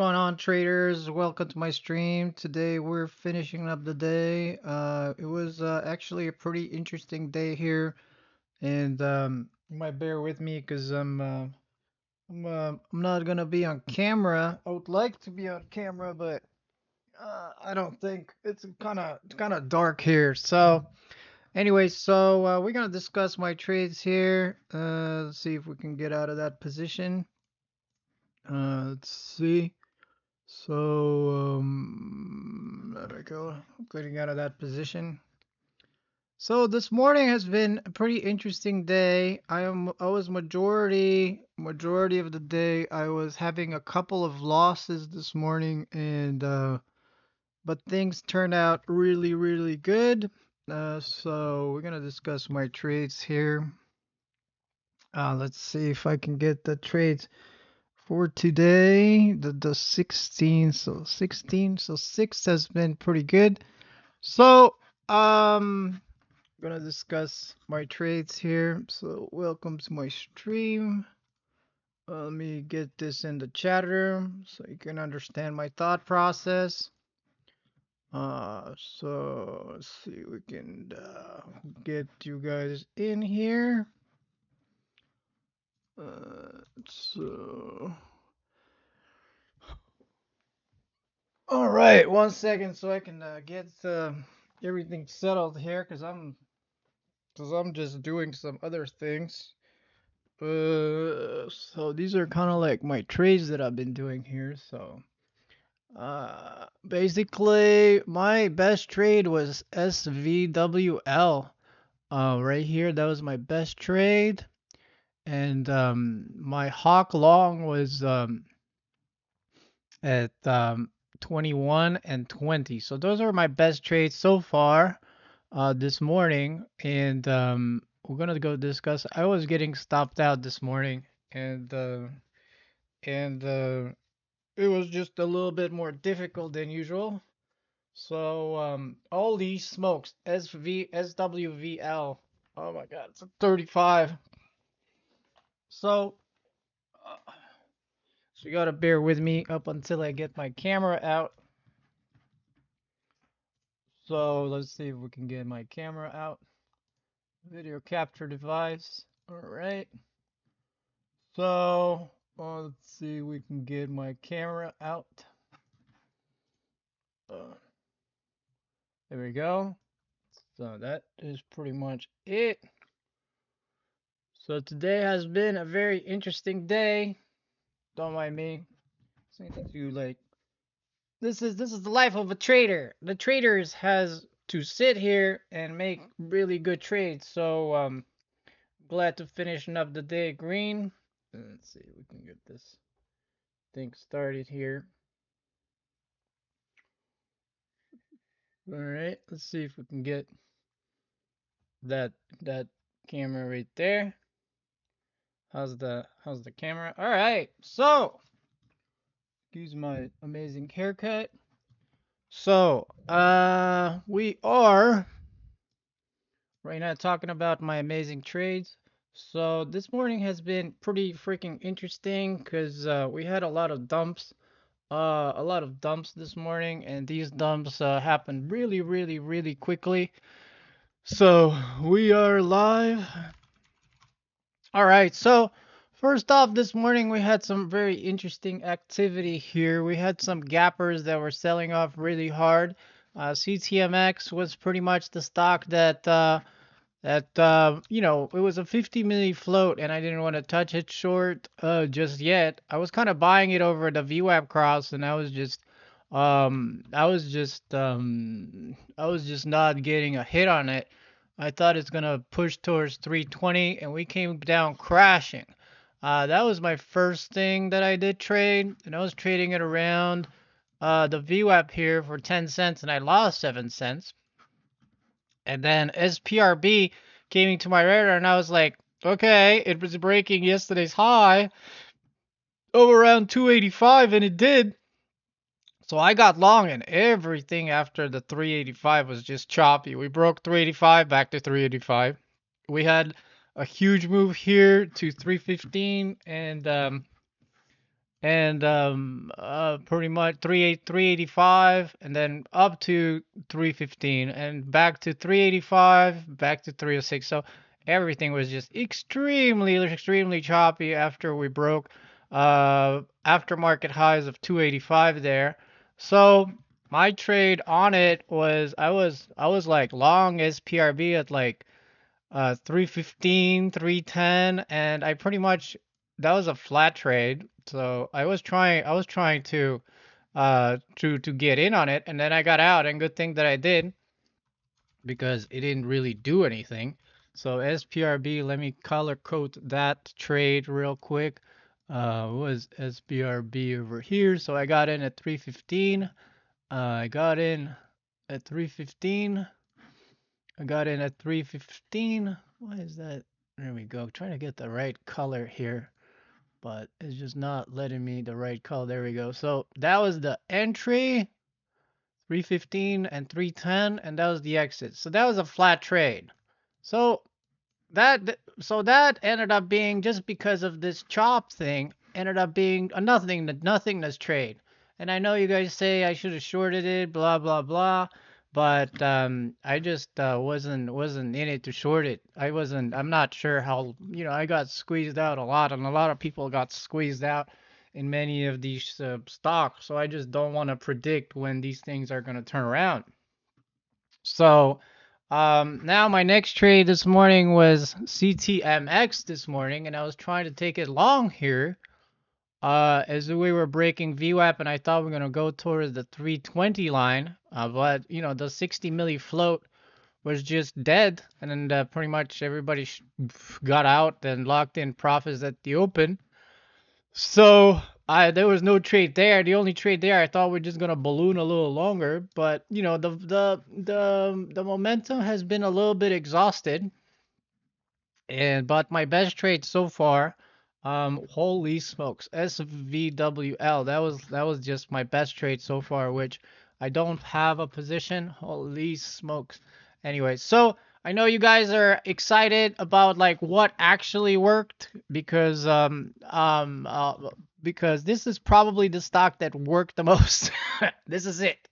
going on, traders? Welcome to my stream. Today we're finishing up the day. It was actually a pretty interesting day here, and you might bear with me because I'm not gonna be on camera. I would like to be on camera, but I don't think it's kind of dark here. So anyway, we're gonna discuss my trades here. Let's see if we can get out of that position. Let's see. There we go. Getting out of that position. So this morning has been a pretty interesting day. I was majority of the day I was having a couple of losses this morning, and but things turned out really good. So we're gonna discuss my trades here. Let's see if I can get the trades for today, the 16th. So 16, so 6 has been pretty good. So I'm gonna discuss my trades here. So welcome to my stream. Let me get this in the chat room so you can understand my thought process. So let's see, we can get you guys in here. So all right, 1 second so I can get everything settled here because I'm just doing some other things. So these are kind of like my trades that I've been doing here. So basically my best trade was SVWL. Right here, that was my best trade, and my hawk long was at 21 and 20. So those are my best trades so far this morning, and we're gonna go discuss. I was getting stopped out this morning, and it was just a little bit more difficult than usual. So all these smokes, SWVL. Oh my God, it's a 35. So so you gotta bear with me up until I get my camera out. So let's see if we can get my camera out. Video capture device. All right. So let's see, we can get my camera out. Uh, there we go. So that is pretty much it. So today has been a very interesting day. Don't mind me. Something to like. This is the life of a trader. The traders has to sit here and make really good trades. So glad to finishing up the day green. Let's see if we can get this thing started here. All right, let's see if we can get that camera right there. How's the camera? All right, so excuse my amazing haircut. So we are right now talking about my amazing trades. So this morning has been pretty freaking interesting because we had a lot of dumps this morning, and these dumps happened really quickly. So we are live. All right, so first off, this morning we had some very interesting activity here. We had some gappers that were selling off really hard. CTMX was pretty much the stock that it was a 50 milli float, and I didn't want to touch it short just yet. I was kind of buying it over the VWAP cross, and I was just not getting a hit on it. I thought it's gonna push towards 320, and we came down crashing. That was my first thing that I did trade, and I was trading it around the VWAP here for 10 cents, and I lost 7 cents. And then SPRB came into my radar, and I was like, okay, it was breaking yesterday's high of around 285, and it did. So I got long, and everything after the 385 was just choppy. We broke 385 back to 385. We had a huge move here to 315, and and pretty much 385, and then up to 315, and back to 385, back to 306. So everything was just extremely choppy after we broke aftermarket highs of 285 there. So my trade on it was I was like long SPRB at like 315, 310, and I pretty much that was a flat trade. So I was trying to get in on it, and then I got out, and good thing that I did because it didn't really do anything. So SPRB, let me color code that trade real quick. What was SPRB over here? So I got in at 315. I got in at 315. I got in at 315. Why is that? There we go. Trying to get the right color here, but it's just not letting me the right color. There we go. So that was the entry, 315 and 310, and that was the exit. So that was a flat trade. So that ended up being, just because of this chop thing, ended up being a nothingness trade. And I know you guys say I should have shorted it, blah blah blah, but I just wasn't in it to short it. I'm not sure how, I got squeezed out a lot, and a lot of people got squeezed out in many of these stocks. So I just don't want to predict when these things are gonna turn around. So now my next trade this morning was CTMX this morning, and I was trying to take it long here as we were breaking VWAP, and I thought we are going to go towards the 320 line, but the 60 milli float was just dead, and then pretty much everybody got out and locked in profits at the open. So there was no trade there. The only trade there, I thought we're just gonna balloon a little longer, but the momentum has been a little bit exhausted. But my best trade so far, holy smokes, SVWL. That was just my best trade so far, which I don't have a position. Holy smokes. Anyway, so I know you guys are excited about like what actually worked, because this is probably the stock that worked the most. This is it.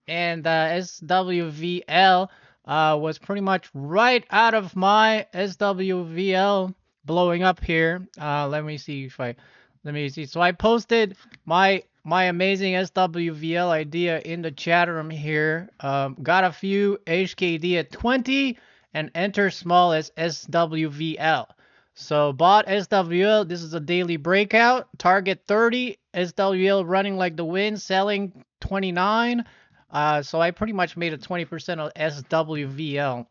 And SWVL was pretty much right out of my SWVL blowing up here. Let me see. So I posted my amazing SWVL idea in the chat room here. Got a few HKD at 20 and enter small as SWVL. So bought SWL. This is a daily breakout. Target 30. SWL running like the wind, selling 29. So I pretty much made a 20% of SWVL.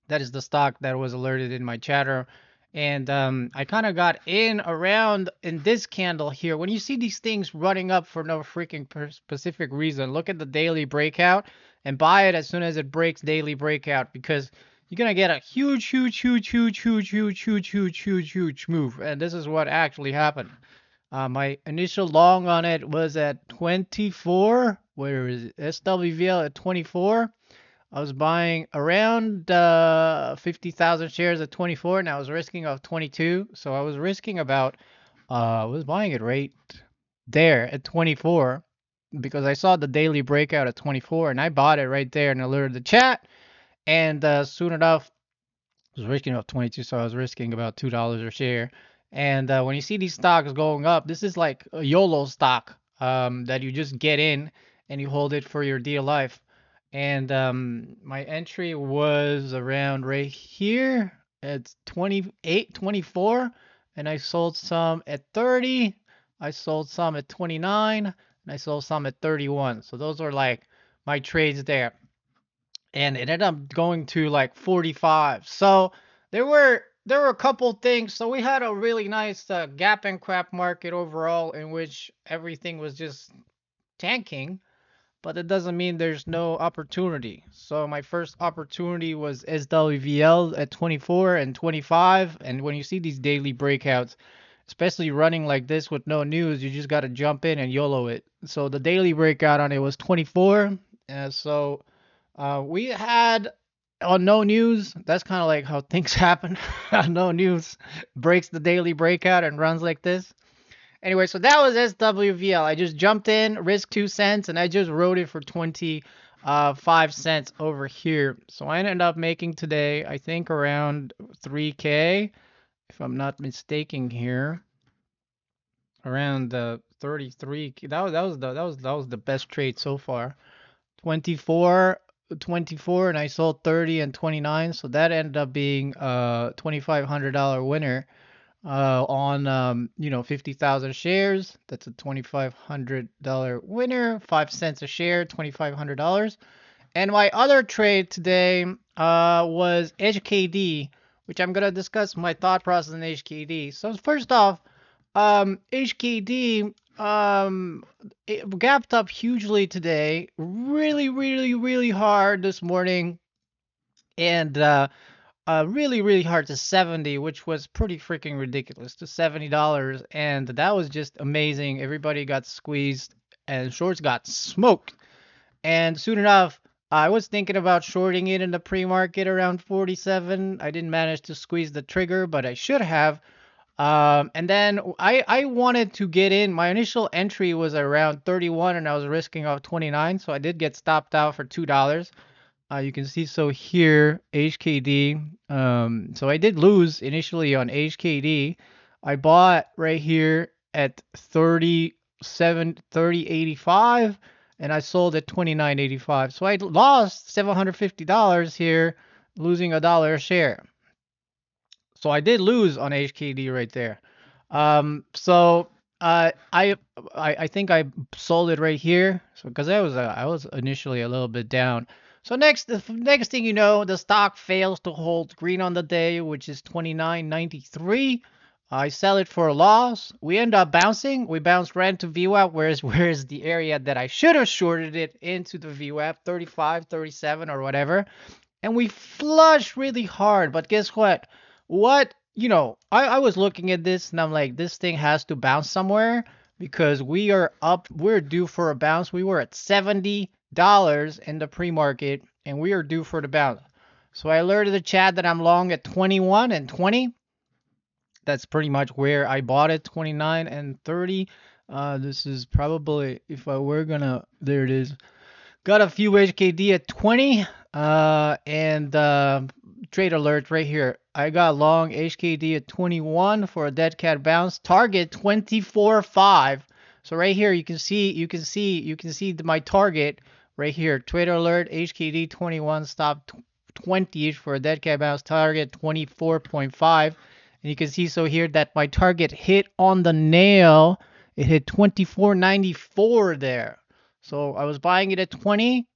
That is the stock that was alerted in my chatter. And I kind of got in around in this candle here. When you see these things running up for no freaking specific reason, look at the daily breakout and buy it as soon as it breaks daily breakout, because you're going to get a huge move. And this is what actually happened. My initial long on it was at 24. Where is it? SWVL at 24. I was buying around 50,000 shares at 24, and I was risking of 22. So I was risking about, I was buying it right there at 24 because I saw the daily breakout at 24, and I bought it right there and alerted the chat. And soon enough, I was risking about 22, so I was risking about $2 a share. And when you see these stocks going up, this is like a YOLO stock that you just get in and you hold it for your dear life. And my entry was around right here at 28, 24, and I sold some at 30. I sold some at 29, and I sold some at 31. So those are like my trades there, and it ended up going to like 45. So there were a couple things. So we had a really nice gap and crap market overall, in which everything was just tanking, but it doesn't mean there's no opportunity. So my first opportunity was SWVL at 24 and 25, and when you see these daily breakouts, especially running like this with no news, you just got to jump in and YOLO it. So the daily breakout on it was 24. So we had on no news. That's kind of like how things happen. No news breaks the daily breakout and runs like this. Anyway, so that was SWVL. I just jumped in, risked 2 cents, and I just wrote it for 25 cents over here. So I ended up making today, I think, around 3K, if I'm not mistaken here. Around the 33. That was the best trade so far. 24, 24, and I sold 30 and 29, so that ended up being a $2,500 winner on 50,000 shares. That's a $2,500 winner, 5 cents a share, $2,500. And my other trade today was HKD, which I'm gonna discuss my thought process in HKD. So first off, HKD it gapped up hugely today, really, really, really hard this morning, and really, really hard to 70, which was pretty freaking ridiculous, to $70, and that was just amazing. Everybody got squeezed, and shorts got smoked. And soon enough, I was thinking about shorting it in the pre-market around 47. I didn't manage to squeeze the trigger, but I should have. And then I wanted to get in. My initial entry was around 31, and I was risking off 29, so I did get stopped out for $2. You can see so here HKD. So I did lose initially on HKD. I bought right here at 30.85, and I sold at 29.85. So I lost $750 here, losing $1 a share. So I did lose on HKD right there. So I think I sold it right here. So because I was initially a little bit down. So the next thing you know, the stock fails to hold green on the day, which is 29.93. I sell it for a loss. We end up bouncing. We bounced right into VWAP, whereas the area that I should have shorted it into the VWAP, 35, 37 or whatever, and we flushed really hard. But guess what? I was looking at this and I'm like, this thing has to bounce somewhere because we are up, we're due for a bounce. We were at $70 in the pre-market and we are due for the bounce. So I alerted the chat that I'm long at 21 and 20. That's pretty much where I bought it, 29 and 30. This is probably, if I were gonna, there it is. Got a few HKD at 20, and trade alert right here. I got long HKD at 21 for a dead cat bounce. Target 24.5. So right here you can see my target right here. Trader alert HKD 21 stop 20 for a dead cat bounce. Target 24.5. And you can see so here that my target hit on the nail. It hit 24.94 there. So I was buying it at 20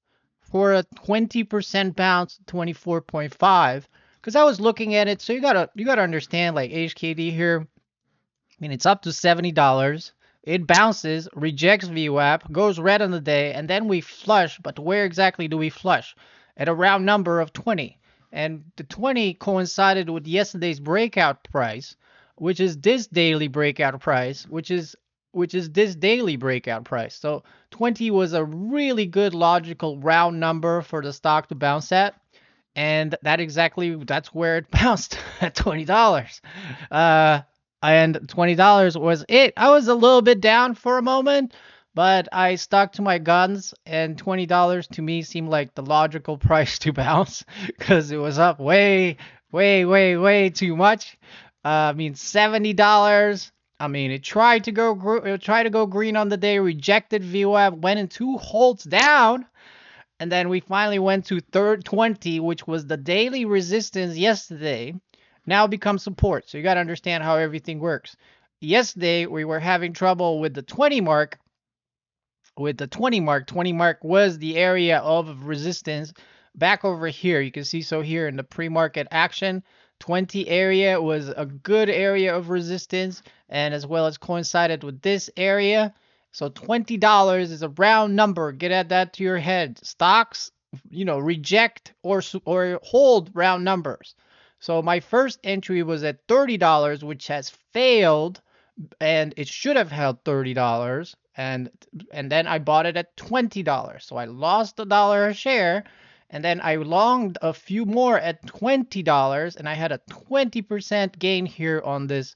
for a 20% bounce, 24.5. Because I was looking at it, so you gotta understand, like HKD here. I mean, it's up to $70. It bounces, rejects VWAP, goes red on the day, and then we flush. But where exactly do we flush? At a round number of 20. And the 20 coincided with yesterday's breakout price, which is this daily breakout price, which is this daily breakout price. So 20 was a really good logical round number for the stock to bounce at. And that's where it bounced at $20. And $20 was it. I was a little bit down for a moment, but I stuck to my guns, and $20 to me seemed like the logical price to bounce because it was up way, way, way, way too much. I mean, $70. I mean, it tried to go green on the day, rejected VWAP, went in 2 holds down, and then we finally went to 20, which was the daily resistance yesterday, now becomes support. So you got to understand how everything works. Yesterday, we were having trouble with the 20 mark. 20 mark was the area of resistance back over here. You can see so here in the pre-market action, 20 area was a good area of resistance, and as well as coincided with this area. So $20 is a round number. Get that to your head. Stocks, reject or hold round numbers. So my first entry was at $30, which has failed, and it should have held $30. And then I bought it at $20. So I lost $1 a share. And then I longed a few more at $20, and I had a 20% gain here on this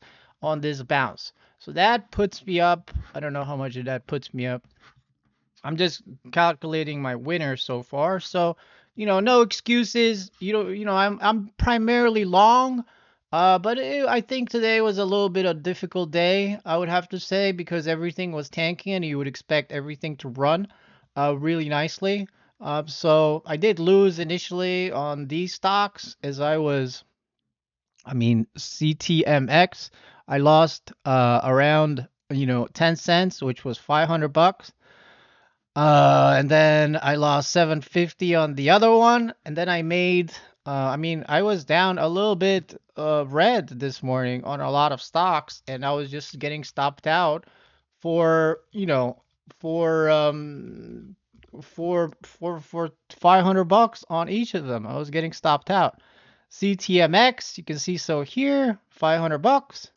bounce. So that puts me up. I don't know how much that puts me up. I'm just calculating my winners so far. So, no excuses. I'm primarily long. But I think today was a little bit of a difficult day, I would have to say, because everything was tanking and you would expect everything to run really nicely. So I did lose initially on these stocks as I mean, CTMX, I lost around, 10 cents, which was 500 bucks. And then I lost 750 on the other one, and then I was down a little bit red this morning on a lot of stocks, and I was just getting stopped out for, for um for 500 bucks on each of them. I was getting stopped out. CTMX, you can see so here, 500 bucks.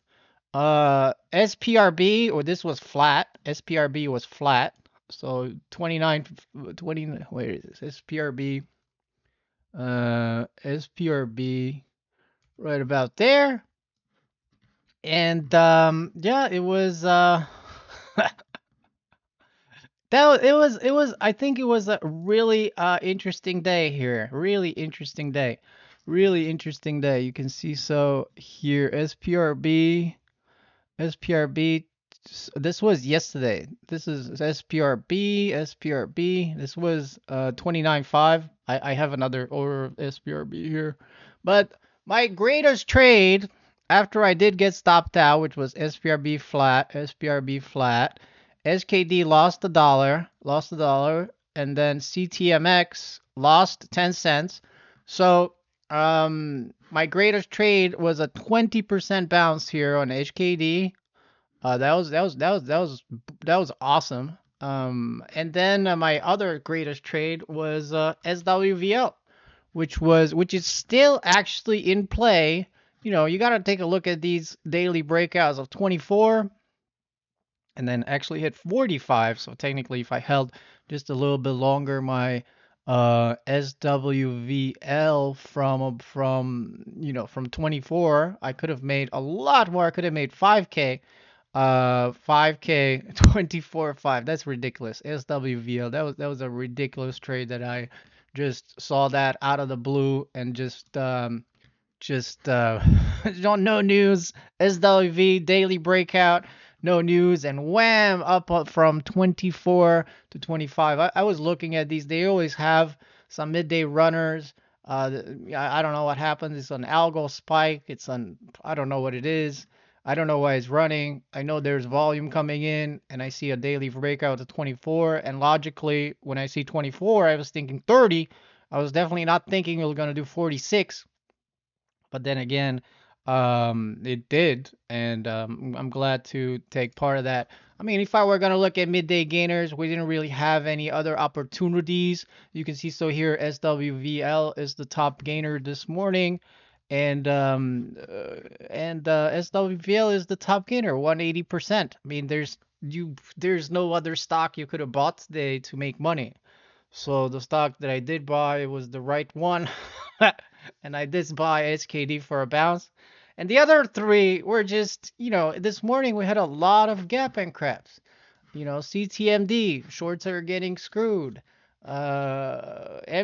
SPRB, or this was flat. SPRB was flat. So 29, 20, where is this? SPRB, SPRB, right about there. And yeah, it was I think it was a really interesting day here. Really interesting day. Really interesting day. You can see so here SPRB. SPRB. This was yesterday. This is SPRB. SPRB. This was 29.5. I have another order of SPRB here. But my greatest trade after I did get stopped out, which was SPRB flat, SPRB flat. SKD lost a dollar, and then CTMX lost 10 cents. So my greatest trade was a 20% bounce here on HKD. That was awesome. And then my other greatest trade was SWVL, which is still actually in play. You got to take a look at these daily breakouts of 24 and then actually hit 45. So technically, if I held just a little bit longer, my SWVL from 24, I could have made a lot more. I could have made 5K. 5K 24.5. That's ridiculous. SWVL. That was a ridiculous trade that I just saw that out of the blue and just no news. SWV daily breakout, no news, and wham, up from 24 to 25. I was looking at these. They always have some midday runners. I don't know what happens. It's an algo spike. I don't know what it is. I don't know why it's running. I know there's volume coming in, and I see a daily breakout to 24. And logically, when I see 24, I was thinking 30. I was definitely not thinking we were going to do 46. But then again, it did, and I'm glad to take part of that. I mean, if I were gonna look at midday gainers, we didn't really have any other opportunities. You can see so here, SWVL is the top gainer this morning, and SWVL is the top gainer, 180%. I mean, there's no other stock you could have bought today to make money. So the stock that I did buy was the right one. And I did buy SKD for a bounce. And the other three were just, this morning we had a lot of gap and craps. CTMD, shorts are getting screwed. MGAM,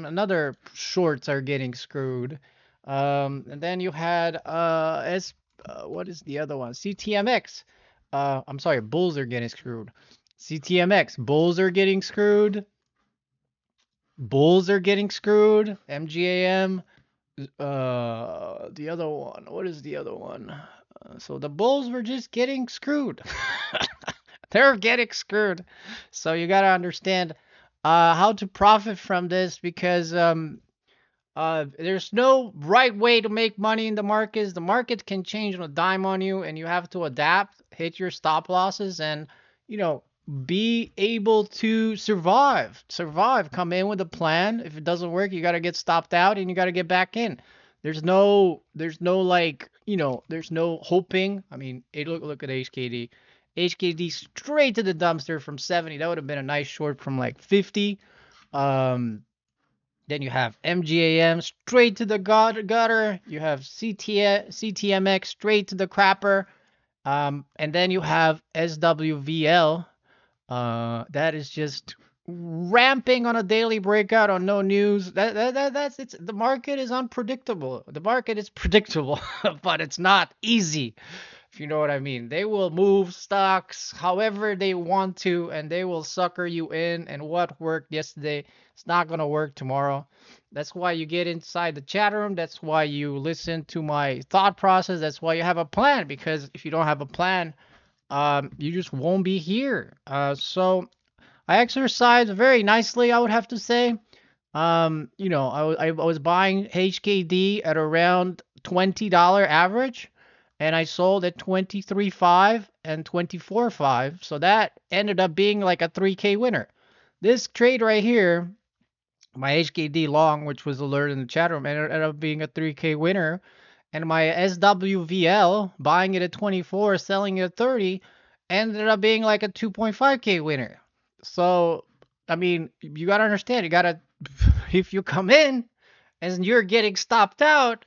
another shorts are getting screwed. And then you had what is the other one? CTMX. I'm sorry, bulls are getting screwed. CTMX, bulls are getting screwed. Bulls are getting screwed. MGAM. The other one. What is the other one? So the bulls were just getting screwed. They're getting screwed. So you gotta understand how to profit from this because there's no right way to make money in the markets. The market can change on a dime on you, and you have to adapt, hit your stop losses, and you know be able to survive. Survive. Come in with a plan. If it doesn't work, you got to get stopped out, and you got to get back in. There's no like there's no hoping. I mean, look at HKD. HKD straight to the dumpster from 70. That would have been a nice short from like 50. Then you have MGAM straight to the gutter. You have CTMX straight to the crapper. And then you have SWVL. That is just ramping on a daily breakout on no news. That's it's the market is unpredictable. The market is predictable, but it's not easy. If you know what I mean. They will move stocks however they want to, and they will sucker you in. And what worked yesterday, it's not gonna work tomorrow. That's why you get inside the chat room. That's why you listen to my thought process. That's why you have a plan. Because if you don't have a plan, you just won't be here. So I exercise very nicely, I would have to say. I was buying HKD at around $20 average, and I sold at 23.5 and 24.5. So that ended up being like a 3K winner. This trade right here, my HKD long, which was alert in the chat room, ended up being a 3K winner. And my SWVL, buying it at 24, selling it at 30, ended up being like a 2.5K winner. So, I mean, you got to understand, you got to, if you come in and you're getting stopped out,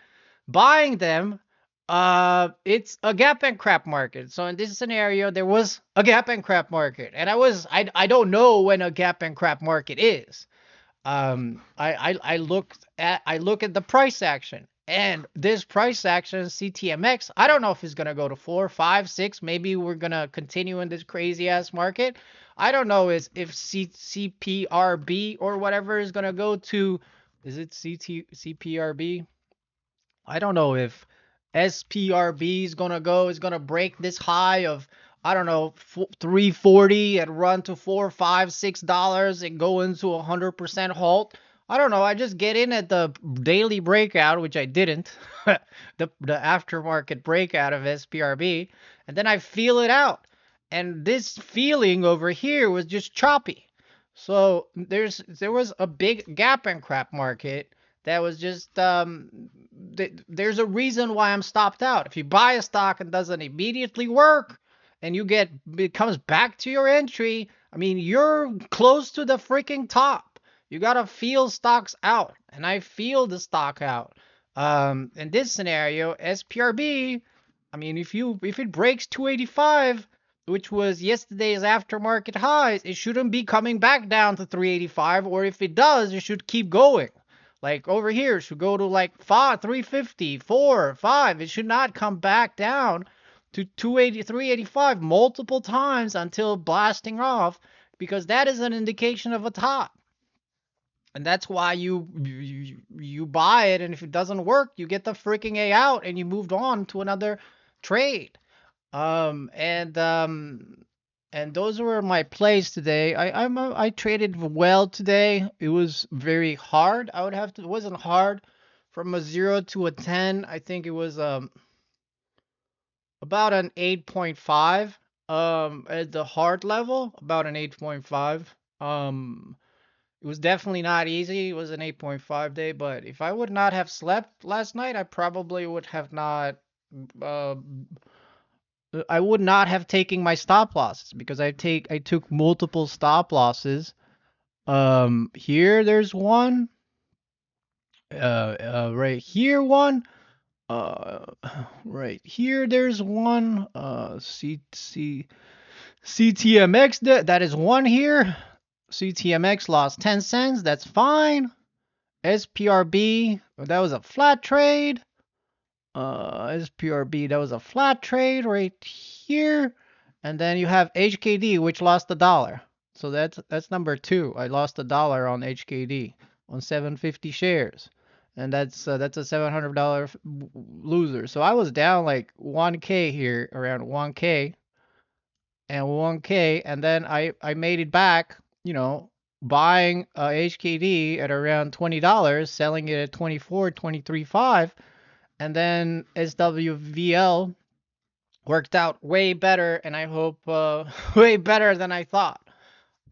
buying them, it's a gap and crap market. So in this scenario, there was a gap and crap market. And I don't know when a gap and crap market is. I look at the price action, and this price action CTMX. I don't know if it's gonna go to 4, 5, 6. Maybe we're gonna continue in this crazy ass market. I don't know if CPRB or whatever is gonna go to. Is it CPRB? I don't know if SPRB is gonna break this high of, I don't know, 340 and run to $4, $5, $6 and go into 100% halt. I don't know. I just get in at the daily breakout, which I didn't, the aftermarket breakout of SPRB, and then I feel it out. And this feeling over here was just choppy. So there was a big gap and crap market that was just there's a reason why I'm stopped out. If you buy a stock and doesn't immediately work, and it comes back to your entry, I mean, you're close to the freaking top. You gotta feel stocks out, and I feel the stock out. In this scenario, SPRB, I mean, if it breaks 285, which was yesterday's aftermarket highs, it shouldn't be coming back down to 385, or if it does, it should keep going. Like over here, it should go to like 350, 4, 5. It should not come back down to 280, 385 multiple times until blasting off, because that is an indication of a top. And that's why you buy it, and if it doesn't work, you get the freaking A out and you moved on to another trade. Um, and um, and those were my plays today. I traded well today. It was very hard. I would have to. It wasn't hard from a 0 to a 10. I think it was about an 8.5. At the hard level, about an 8.5. It was definitely not easy. It was an 8.5 day, but if I would not have slept last night, I probably would have not. Uh, I would not have taken my stop losses, because I took multiple stop losses. Here there's one. Right here one. Uh, right here there's one. CTMX, that is one here. CTMX lost 10 cents. That's fine. SPRB, that was a flat trade. SPRB, that was a flat trade right here. And then you have HKD, which lost $1. So that's number 2. I lost $1 on HKD on 750 shares. And that's a $700 loser. So I was down like 1K here, around 1K and 1K, and then I made it back, buying HKD at around $20, selling it at 24, 23.5, and then SWVL worked out way better, and I hope way better than I thought.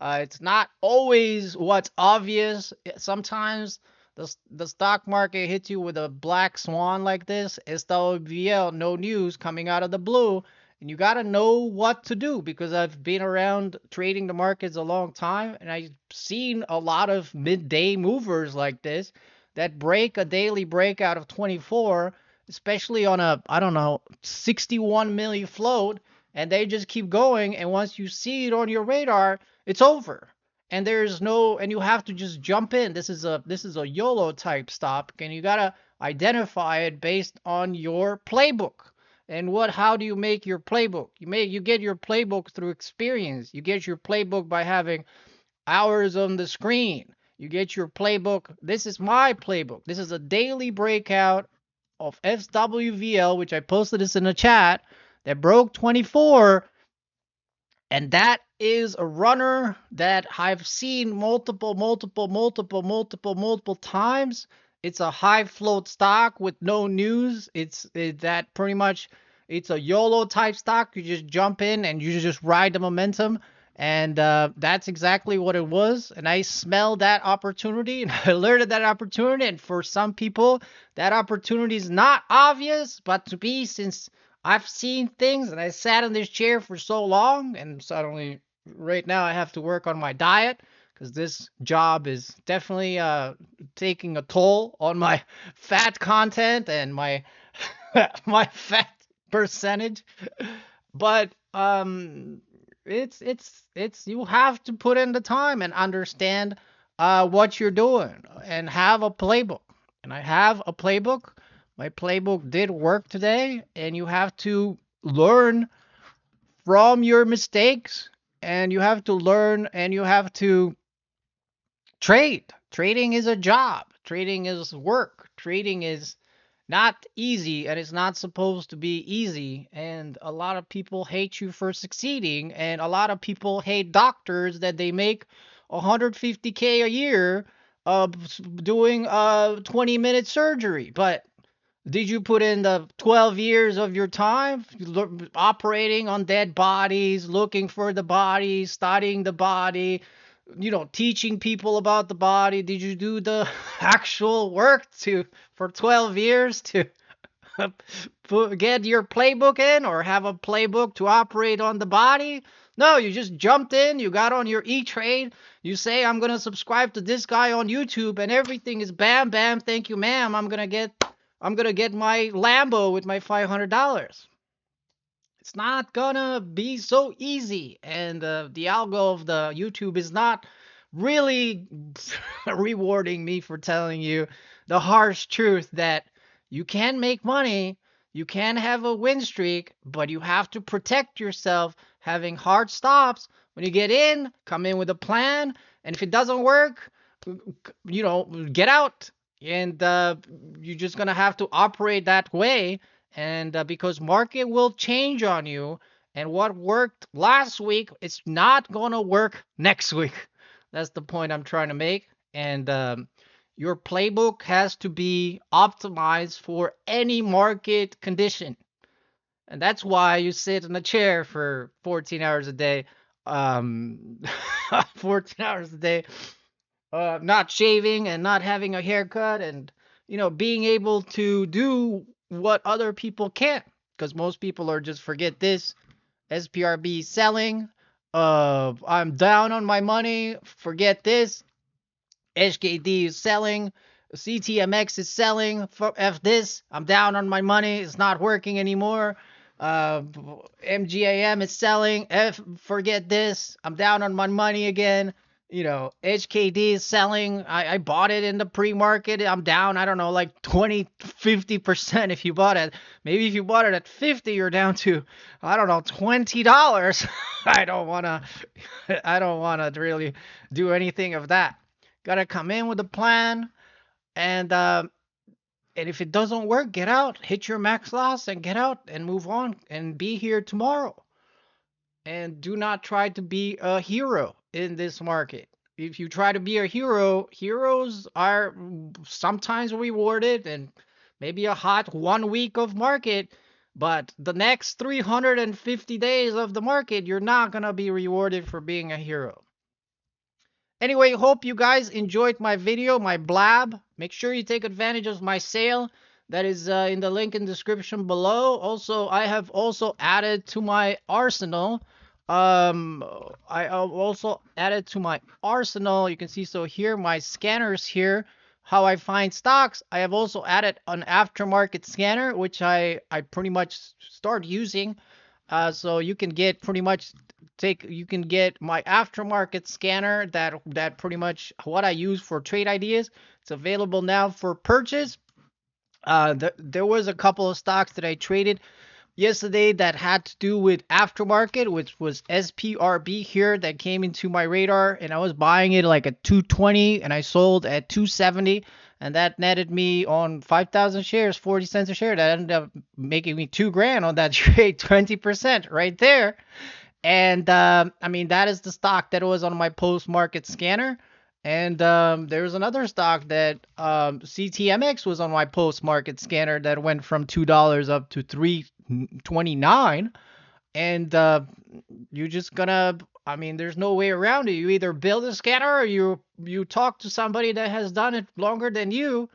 It's not always what's obvious. Sometimes the stock market hits you with a black swan like this. SWVL, no news coming out of the blue, and you got to know what to do, because I've been around trading the markets a long time, and I've seen a lot of midday movers like this that break a daily breakout of 24 especially on a, I don't know, 61 milli float, and they just keep going. And once you see it on your radar, it's over. And there's no, and you have to just jump in. This is a YOLO type stop, and you gotta identify it based on your playbook. And how do you make your playbook? You get your playbook through experience. You get your playbook by having hours on the screen. You get your playbook. This is my playbook. This is a daily breakout of SWVL, which I posted this in the chat, that broke 24. And that is a runner that I've seen multiple times. It's a high float stock with no news. That pretty much, it's a YOLO type stock. You just jump in and you just ride the momentum. And that's exactly what it was. And I smelled that opportunity and I alerted that opportunity. And for some people, that opportunity is not obvious, but to be, since I've seen things and I sat in this chair for so long, and suddenly right now I have to work on my diet because this job is definitely taking a toll on my fat content and my my fat percentage. But it's you have to put in the time and understand what you're doing and have a playbook. And I have a playbook. My playbook did work today, and you have to learn from your mistakes, and you have to learn, and you have to trade. Trading is a job. Trading is work. Trading is not easy, and it's not supposed to be easy. And a lot of people hate you for succeeding, and a lot of people hate doctors that they make 150K a year doing 20-minute surgery. But did you put in the 12 years of your time operating on dead bodies, looking for the body, studying the body, teaching people about the body? Did you do the actual work for 12 years to get your playbook in, or have a playbook to operate on the body? No, you just jumped in, you got on your E-Trade, you say, I'm going to subscribe to this guy on YouTube, and everything is bam, bam, thank you, ma'am. I'm going to get my Lambo with my $500. It's not gonna be so easy, and the algo of the YouTube is not really rewarding me for telling you the harsh truth that you can make money, you can have a win streak, but you have to protect yourself having hard stops. When you get in, come in with a plan, and if it doesn't work, get out. And you're just gonna have to operate that way, and because market will change on you, and what worked last week, it's not gonna work next week. That's the point I'm trying to make. And your playbook has to be optimized for any market condition, and that's why you sit in a chair for 14 hours a day, um 14 hours a day, not shaving and not having a haircut, and being able to do what other people can't, because most people are just, forget this, SPRB selling, I'm down on my money, forget this, HKD is selling, CTMX is selling, F this, I'm down on my money, it's not working anymore, MGAM is selling, forget this, I'm down on my money again. HKD is selling. I bought it in the pre-market. I'm down, I don't know, like 20-50% if you bought it. Maybe if you bought it at 50, you're down to, I don't know, $20. I don't want to really do anything of that. Got to come in with a plan, and if it doesn't work, get out, hit your max loss and get out and move on and be here tomorrow. And do not try to be a hero in this market. If you try to be a hero, heroes are sometimes rewarded and maybe a hot 1 week of market, but the next 350 days of the market, you're not going to be rewarded for being a hero. Anyway, hope you guys enjoyed my video, my blab. Make sure you take advantage of my sale. That is in the link in the description below. Also, I have also added to my arsenal. I also added to my arsenal. You can see, so here, my scanners here. how I find stocks, I have also added an aftermarket scanner, which I pretty much start using. So you can get pretty much you can get my aftermarket scanner that pretty much what I use for trade ideas. It's available now for purchase. There was a couple of stocks that I traded yesterday that had to do with aftermarket, which was SPRB here that came into my radar, and I was buying it like at 220 and I sold at 270, and that netted me on 5,000 shares, 40 cents a share. That ended up making me 2 grand on that trade, 20% right there. And I mean, that is the stock that was on my post market scanner. And there's another stock that CTMX was on my post market scanner that went from $2 up to 3.29. And you just gonna, I mean, there's no way around it. You either build a scanner or you talk to somebody that has done it longer than you,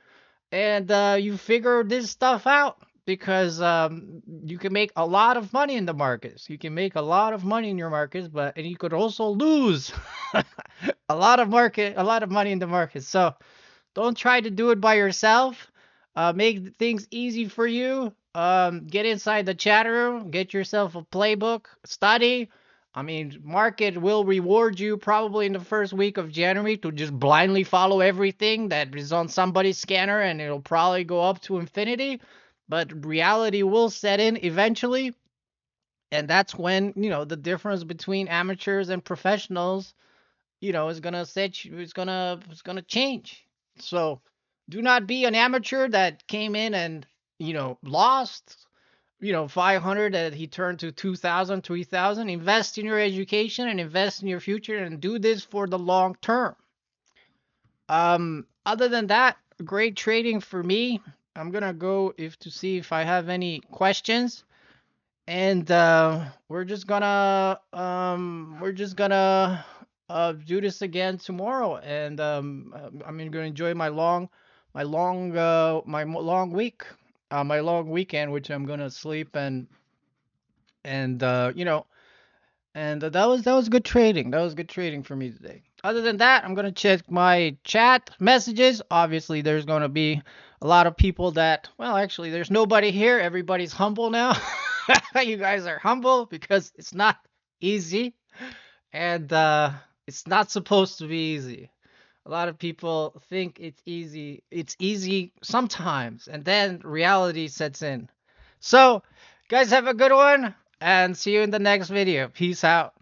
and you figure this stuff out, because you can make a lot of money in the markets. You can make a lot of money in your markets, and you could also lose a lot of money in the markets. So don't try to do it by yourself. Make things easy for you. Get inside the chat room, get yourself a playbook, study. I mean, market will reward you probably in the first week of January to just blindly follow everything that is on somebody's scanner, and it'll probably go up to infinity. But reality will set in eventually, and that's when, the difference between amateurs and professionals, is gonna set you, it's gonna change. So do not be an amateur that came in and, lost, 500 that he turned to 2,000, 3,000. Invest in your education and invest in your future and do this for the long term. Other than that, great trading for me. I'm gonna go to see if I have any questions, and we're just gonna do this again tomorrow. And I'm gonna enjoy my long week, my long weekend, which I'm gonna sleep, and that was good trading. That was good trading for me today. Other than that, I'm gonna check my chat messages. Obviously, there's gonna be a lot of people that, well, actually, there's nobody here. Everybody's humble now. You guys are humble because it's not easy, and it's not supposed to be easy. A lot of people think it's easy. It's easy sometimes, and then reality sets in. So, guys, have a good one, and see you in the next video. Peace out.